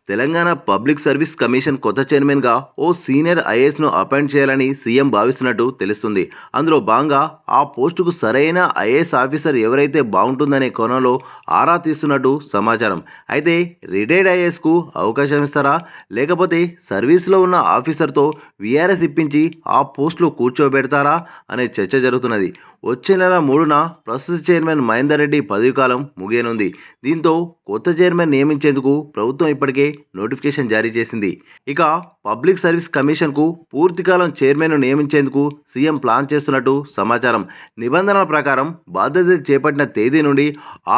Telangana public service commission కొత్త చైర్మన్గా ఓ senior ఐఏఎస్ను appoint చేయాలని సీఎం భావిస్తున్నట్టు తెలుస్తుంది. అందులో భాగంగా ఆ పోస్టుకు సరైన ఐఏఎస్ ఆఫీసర్ ఎవరైతే బాగుంటుందనే కోణంలో ఆరా తీస్తున్నట్టు సమాచారం. అయితే రిటైర్డ్ ఐఏఎస్కు అవకాశం ఇస్తారా, లేకపోతే సర్వీస్లో ఉన్న ఆఫీసర్తో వీఆర్ఎస్ ఇప్పించి ఆ పోస్టులో కూర్చోబెడతారా అనే చర్చ జరుగుతున్నది. వచ్చే నెల 3న ప్రస్తుత చైర్మన్ మహేందర్ రెడ్డి పదవీకాలం ముగియనుంది. దీంతో కొత్త చైర్మన్ నియమించేందుకు ప్రభుత్వం ఇప్పటికే నోటిఫికేషన్ జారీ చేసింది. ఇక పబ్లిక్ సర్వీస్ కమిషన్కు పూర్తికాలం చైర్మన్ను నియమించేందుకు సీఎం ప్లాన్ చేస్తున్నట్టు సమాచారం. నిబంధనల ప్రకారం బాధ్యత చేపట్టిన తేదీ నుండి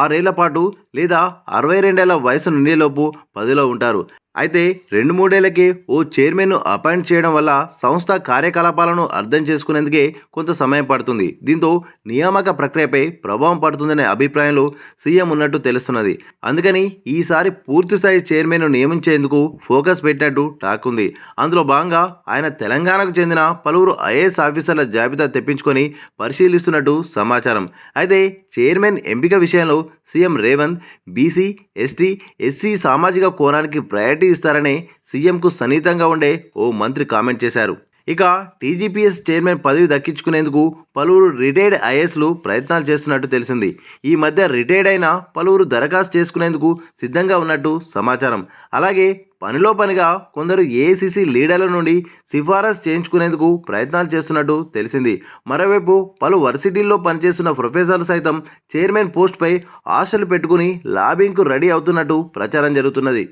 6 ఏళ్ల పాటు లేదా 62 ఏళ్ల వయసు నిండేలోపు పదవిలో ఉంటారు. అయితే 2-3 ఏళ్లకే ఓ చైర్మన్ను అపాయింట్ చేయడం వల్ల సంస్థ కార్యకలాపాలను అర్థం చేసుకునేందుకే కొంత సమయం పడుతుంది. దీంతో నియామక ప్రక్రియపై ప్రభావం పడుతుందనే అభిప్రాయంలో సీఎం ఉన్నట్టు తెలుస్తున్నది. అందుకని ఈసారి పూర్తిస్థాయి చైర్మన్ను నియమించేందుకు ఫోకస్ పెట్టినట్టు టాక్ ఉంది. అందులో భాగంగా ఆయన తెలంగాణకు చెందిన పలువురు ఐఏఎస్ ఆఫీసర్ల జాబితా తెప్పించుకొని పరిశీలిస్తున్నట్టు సమాచారం. అయితే చైర్మన్ ఎంపిక విషయంలో CM Revanth BC, ST, SC సామాజిక కోణానికి ప్రయారిటీ ఇస్తారని సీఎంకు సన్నిహితంగా ఉండే ఓ మంత్రి కామెంట్ చేశారు. ఇక టీజీపీఎస్ చైర్మన్ పదవి దక్కించుకునేందుకు పలువురు రిటైర్డ్ ఐఏఎస్లు ప్రయత్నాలు చేస్తున్నట్టు తెలిసింది. ఈ మధ్య రిటైర్డ్ అయిన పలువురు దరఖాస్తు చేసుకునేందుకు సిద్ధంగా ఉన్నట్టు సమాచారం. అలాగే పనిలో పనిగా కొందరు ఏఐసీసీ లీడర్ల నుండి సిఫారసు చేయించుకునేందుకు ప్రయత్నాలు చేస్తున్నట్టు తెలిసింది. మరోవైపు పలు వర్సిటీల్లో పనిచేస్తున్న ప్రొఫెసర్లు సైతం చైర్మన్ పోస్టుపై ఆశలు పెట్టుకుని లాబింగ్కు రెడీ అవుతున్నట్టు ప్రచారం జరుగుతున్నది.